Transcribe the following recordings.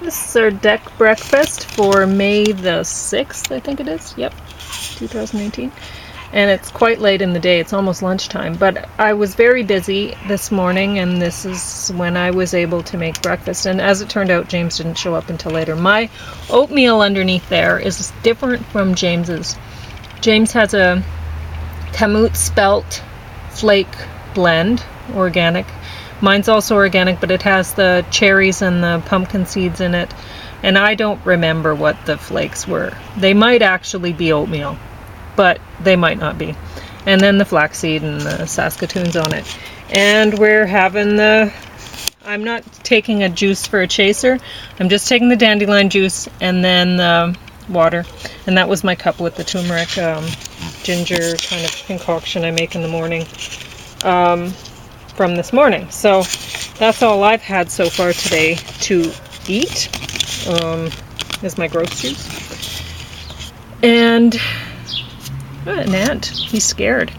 This is our deck breakfast for May the 6th, I think it is. Yep, 2018. And it's quite late in the day. It's almost lunchtime. But I was very busy this morning, and this is when I was able to make breakfast. And as it turned out, James didn't show up until later. My oatmeal underneath there is different from James's. James has a Kamut spelt flake blend, organic. Mine's also organic, but it has the cherries and the pumpkin seeds in it. And I don't remember what the flakes were. They might actually be oatmeal, but they might not be. And then the flaxseed and the Saskatoons on it. And we're having I'm not taking a juice for a chaser. I'm just taking the dandelion juice and then the water. And that was my cup with the turmeric ginger kind of concoction I make in the morning. From this morning. So that's all I've had so far today to eat, is my gross juice. And an ant. He's scared.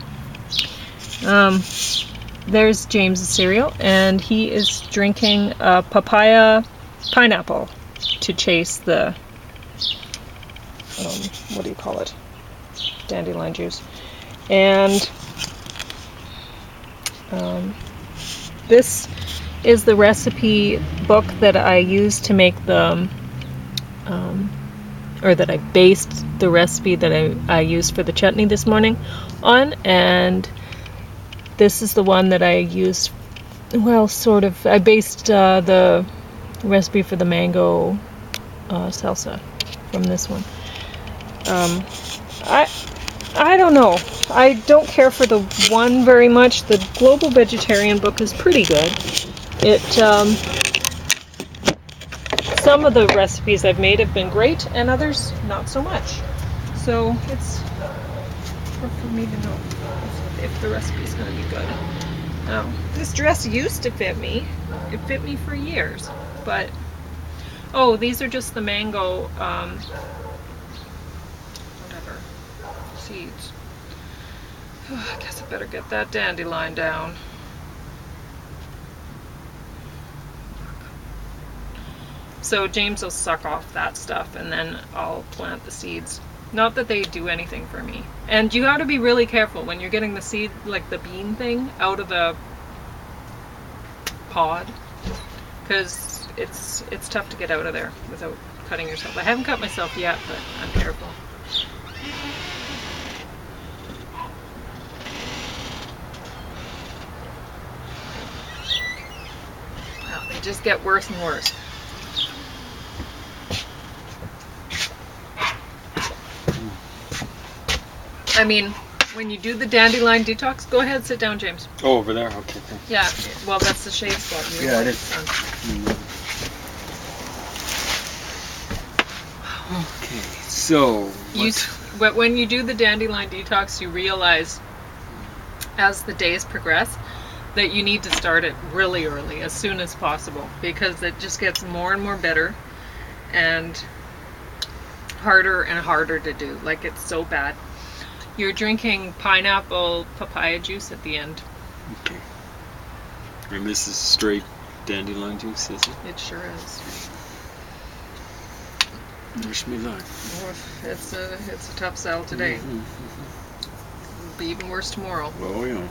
There's James's cereal, and he is drinking a papaya pineapple to chase the, what do you call it? Dandelion juice. And this is the recipe book that I used to make the, or that I based the recipe that I used for the chutney this morning on, and this is the one that I used, well, sort of, I based the recipe for the mango salsa from this one. I don't know. I don't care for the one very much. The Global Vegetarian book is pretty good. Some of the recipes I've made have been great, and others not so much. So it's for me to know if the recipe is going to be good. Now, this dress used to fit me. It fit me for years, but these are just the mango seeds. I guess I better get that dandelion down. So James will suck off that stuff, and then I'll plant the seeds. Not that they do anything for me. And you gotta be really careful when you're getting the seed, like the bean thing, out of the pod, because it's tough to get out of there without cutting yourself. I haven't cut myself yet, but I'm careful. They just get worse and worse. I mean, when you do the dandelion detox, go ahead, sit down, James. Oh, over there? Okay, thanks. Yeah, well, that's the shade spot. Yeah, it is. Okay, so... when you do the dandelion detox, you realize, as the days progress, that you need to start it really early, as soon as possible, because it just gets more and more bitter and harder and harder to do. Like, it's so bad. You're drinking pineapple papaya juice at the end. Okay. And this is straight dandelion juice, is it? It sure is. Wish me luck. It's a tough sell today. It'll be even worse tomorrow. Oh, yeah.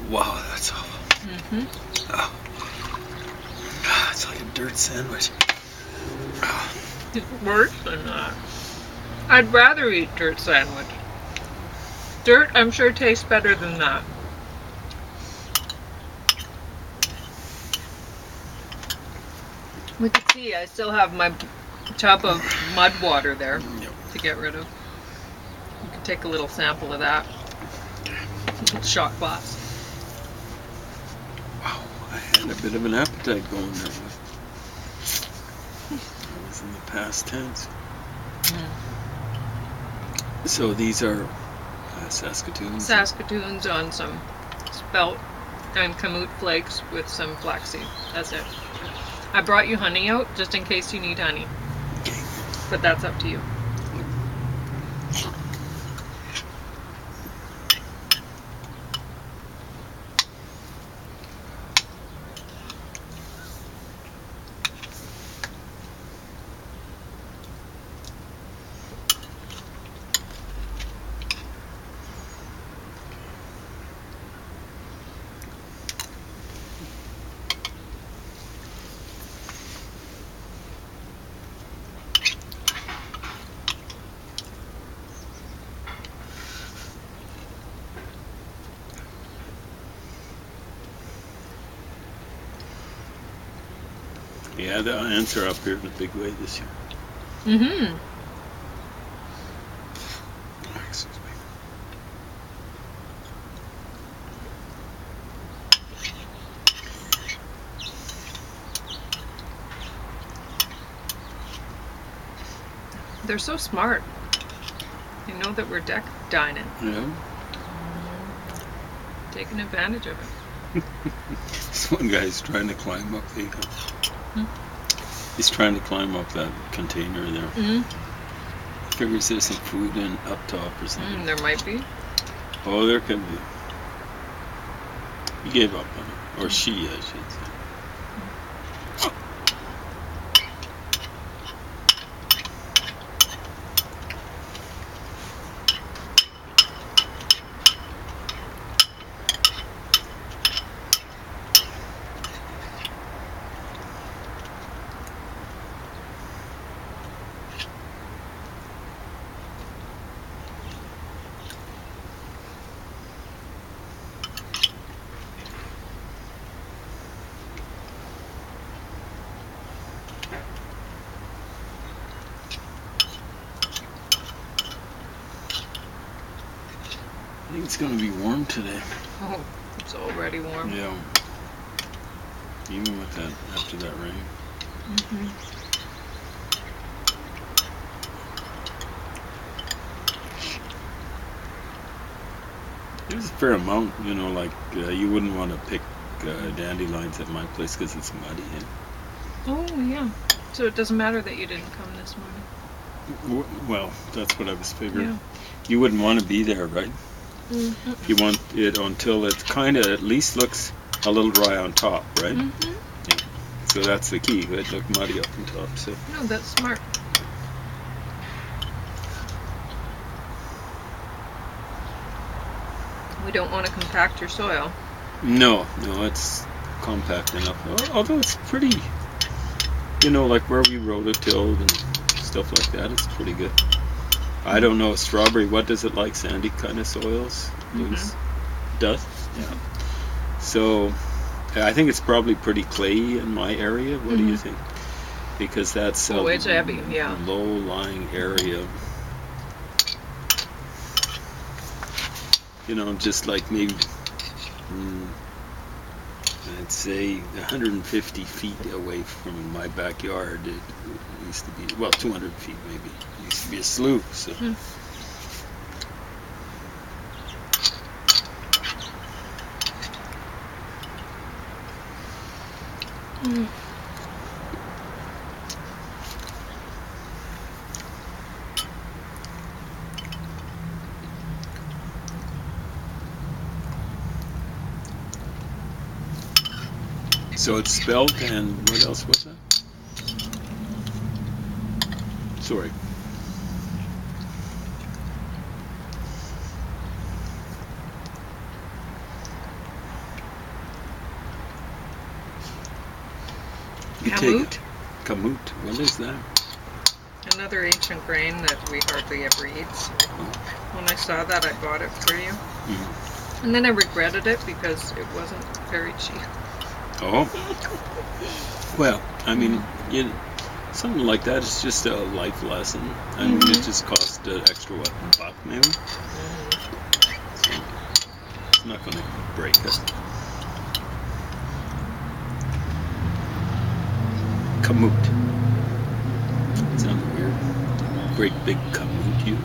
Wow, that's awful. Oh. It's like a dirt sandwich. Oh. It's worse than that. I'd rather eat dirt sandwich. Dirt, I'm sure, tastes better than that. We can see I still have my tub of mud water there to get rid of. You can take a little sample of that. Shot glass. Wow, I had a bit of an appetite going there. I was in the past tense. So these are Saskatoons? Saskatoons on some spelt and kamut flakes with some flaxseed. That's it. I brought you honey out just in case you need honey. Okay. But that's up to you. Yeah, the ants are up here in a big way this year. Mm-hmm. Excuse me. They're so smart. They know that we're deck dining, Yeah. taking advantage of it. This one guy's trying to climb up the. He's trying to climb up that container there. Mm-hmm. Figures there's some food in up top or something. There might be. Oh, there could be. He gave up on it, or she, I should say. I think it's going to be warm today. Oh, it's already warm. Yeah. Even with that, after that rain. Mm-hmm. There's a fair amount, you know, like you wouldn't want to pick dandelions at my place because it's muddy. Oh, yeah. So it doesn't matter that you didn't come this morning. Well, that's what I was figuring. Yeah. You wouldn't want to be there, right? Mm-hmm. You want it until it kind of at least looks a little dry on top, right? Mm-hmm. Yeah. So that's the key. It look muddy up on top. So. No, that's smart. We don't want to compact your soil. No, it's compact enough. Although it's pretty, you know, like where we rototilled and stuff like that, it's pretty good. I don't know, strawberry, what does it like? Sandy kind of soils? Loose? Does? Yeah. So, I think it's probably pretty clayey in my area. What do you think? Because that's a it's heavy, yeah. low-lying area. You know, just like maybe, I'd say 150 feet away from my backyard, it used to be, well, 200 feet maybe. It used to be a slough, so. So it's spelled, and what else was that? Sorry. Kamut? Kamut. What is that? Another ancient grain that we hardly ever eat. So when I saw that, I bought it for you. Mm-hmm. And then I regretted it because it wasn't very cheap. Oh. Well, I mean, something like that is just a life lesson. I mean, it just cost an extra, what, $1 maybe? So it's not going to break us. Kamut. Sounds weird. Great big kamut, you.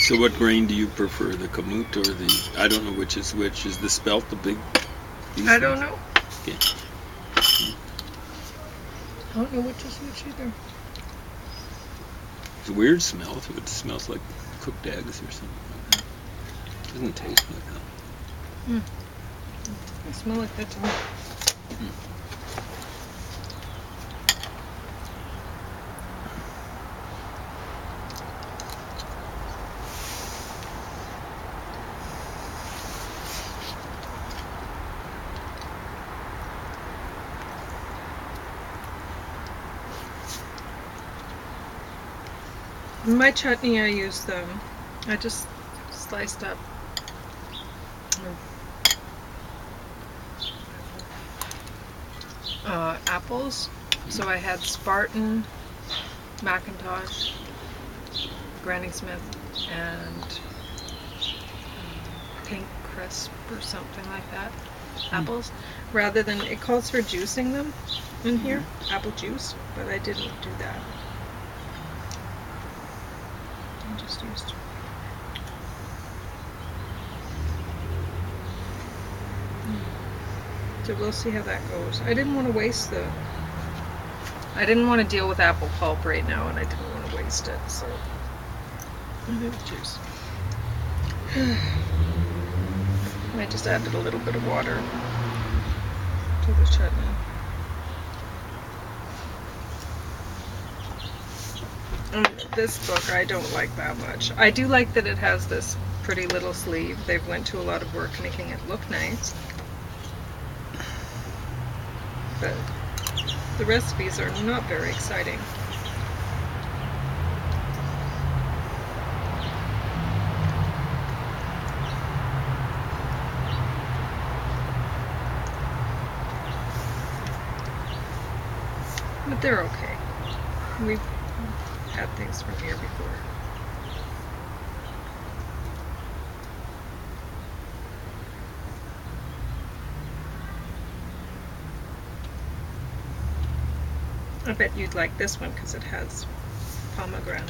So what grain do you prefer, the kamut or the, I don't know which is which, is the spelt the big? I don't know. Okay. I don't know which is which either. It's a weird smell. It smells like cooked eggs or something like that. It doesn't taste like that. They smell like that to me. In my chutney, I use I just sliced up apples. So I had Spartan, Macintosh, Granny Smith, and Pink Crisp or something like that. Apples. Rather than, it calls for juicing them in here, apple juice, but I didn't do that. I just used. So we'll see how that goes. I didn't want to waste I didn't want to deal with apple pulp right now, and I didn't want to waste it, so I have juice. I just added a little bit of water to the chutney. And this book I don't like that much. I do like that it has this pretty little sleeve. They've went to a lot of work making it look nice. But the recipes are not very exciting. But they're okay. We've had things from here before. I bet you'd like this one because it has pomegranate.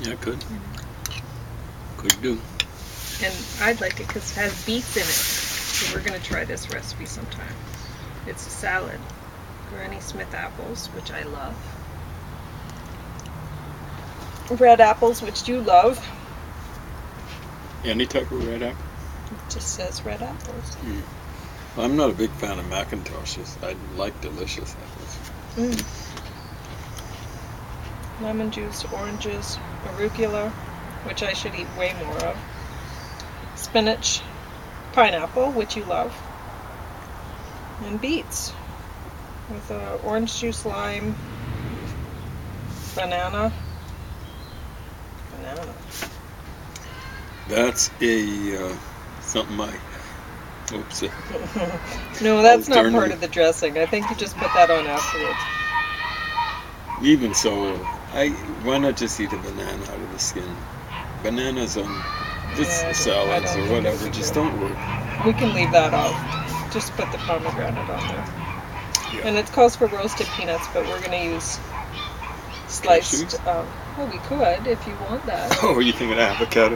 Yeah, could. Could do. And I'd like it because it has beets in it. So we're going to try this recipe sometime. It's a salad. Granny Smith apples, which I love. Red apples, which you love. Any type of red apple? It just says red apples. Well, I'm not a big fan of Macintoshes. I like delicious apples. Lemon juice, oranges, arugula, which I should eat way more of. Spinach, pineapple, which you love. And beets. With orange juice, lime, banana. That's a something I. Oops. No, that's not part of the dressing. I think you just put that on afterwards. Even so, why not just eat a banana out of the skin? Bananas on salads or whatever just don't work. We can leave that out. Just put the pomegranate on there. Yeah. And it calls for roasted peanuts, but we're going to use sliced. Well, we could if you want that. Oh, are you thinking avocado?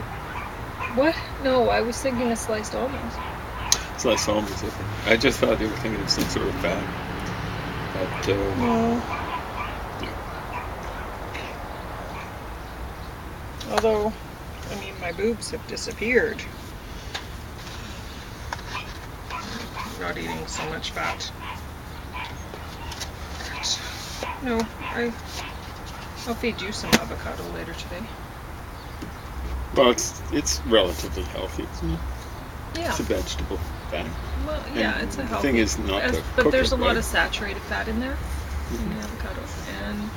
What? No, I was thinking of sliced almonds. Sliced almonds, okay. I just thought they were thinking of some sort of fat. But, No. Although, I mean, my boobs have disappeared. I'm not eating so much fat. No, I'll feed you some avocado later today. Well, it's relatively healthy. Yeah. It's a vegetable fat. Well, yeah, it's a healthy. The thing is not to but cook there's it, a lot right? of saturated fat in there in the avocado, and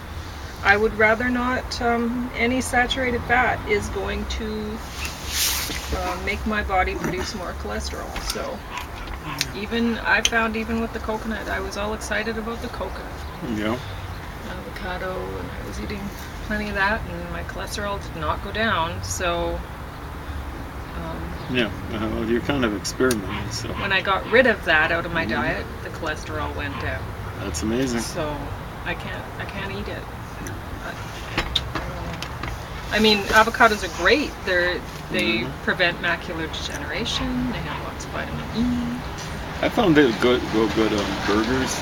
I would rather not. Any saturated fat is going to make my body produce more cholesterol. So I found even with the coconut, I was all excited about the coconut. Yeah. Avocado, and I was eating plenty of that, and my cholesterol did not go down. So yeah, well, you're kind of experimenting. So when I got rid of that out of my diet, the cholesterol went down. That's amazing. So I can't eat it. I mean, avocados are great. They prevent macular degeneration. They have lots of vitamin E. I found it go good on burgers.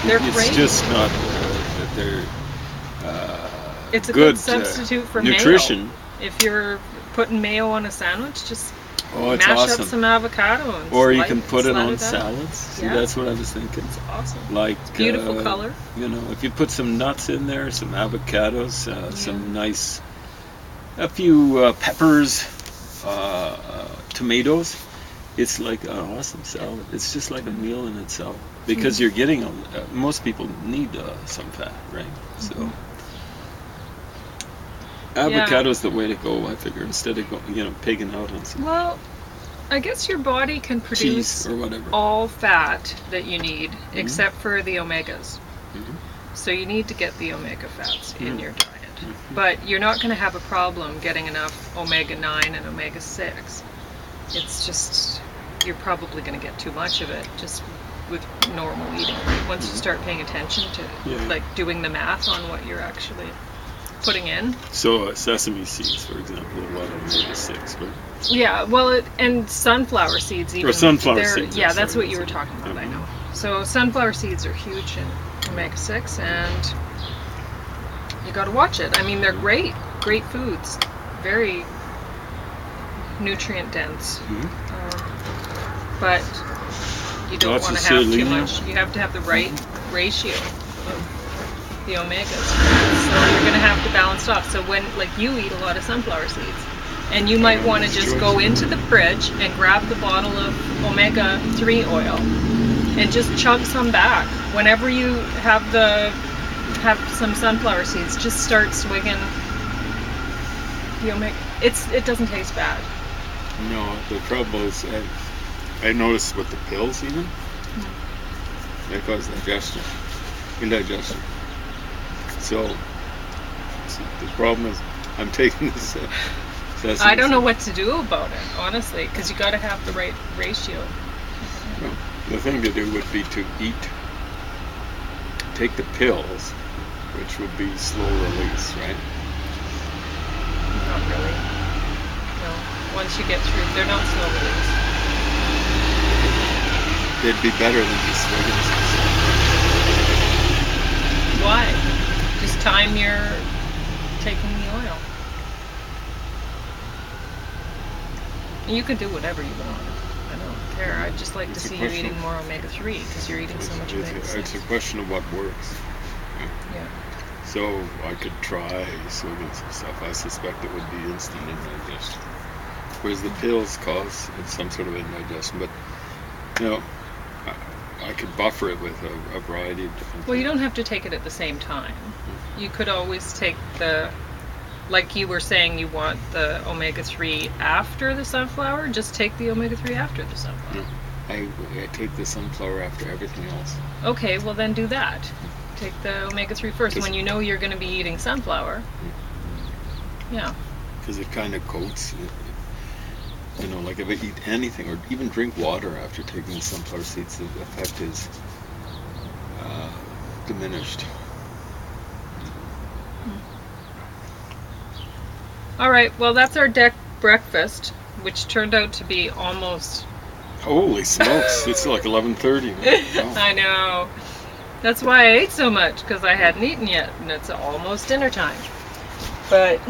They're It's great. just not that they're It's a good good substitute for nutrition. mayo. If you're putting mayo on a sandwich, just It's mash awesome. up some avocado and Or you slide- can put it slide on out. salads. See, Yeah. that's what I was thinking. It's awesome. Like Beautiful color. You know, if you put some nuts in there, some avocados, some nice, a few peppers, tomatoes, it's like an awesome salad. It's just like a meal in itself because you're getting most people need some fat, right? So avocado's the way to go. I figure instead of pigging out on some Well, I guess your body can produce cheese or whatever. all fat that you need except for the omegas. So you need to get the omega fats in your diet. But you're not going to have a problem getting enough omega-9 and omega-6. It's just, you're probably going to get too much of it just with normal eating. Once you start paying attention to, like, doing the math on what you're actually putting in. So sesame seeds, for example, a lot of omega-6, right? Yeah, well, and sunflower seeds even. Or sunflower seeds. Yeah, that's what you were talking about, I know. So sunflower seeds are huge in omega-6, and you got to watch it. I mean, they're great foods, very nutrient dense. But you don't want to have too much. You have to have the right ratio of the omegas. So you're going to have to balance off. So when, like, you eat a lot of sunflower seeds, and you might want to just go into the fridge and grab the bottle of omega-3 oil and just chug some back. Whenever you have some sunflower seeds, just start swigging the omega. It doesn't taste bad. No, the trouble is, I noticed with the pills even, they cause indigestion. So the problem is, I'm taking this. I don't know what to do about it, honestly, because you got to have the right ratio. Well, the thing to do would be to take the pills, which would be slow release, right? Not really. No. Once you get through, they're not slow release. They'd be better than just swigging. Why? Just time your taking the oil. You can do whatever you want. I don't care. I'd just like to see you eating more omega-3 because you're eating so much omega-6. It's a question of what works. Yeah. So I could try swigging some stuff. I suspect it would be instant indigestion. Whereas the pills cause some sort of indigestion. But, I could buffer it with a variety of different Well, you don't have to take it at the same time. You could always take like you were saying, you want the omega-3 after the sunflower, just take the omega-3 after the sunflower. I take the sunflower after everything else. Okay, well then do that. Take the omega-3 first when you know you're going to be eating sunflower. Yeah. Because it kind of coats, like if I eat anything or even drink water after taking sunflower seeds, the effect is diminished. All right, well, that's our deck breakfast, which turned out to be almost... Holy smokes, it's like 11:30. Wow. I know. That's why I ate so much, because I hadn't eaten yet, and it's almost dinner time. But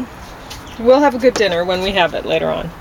we'll have a good dinner when we have it later on.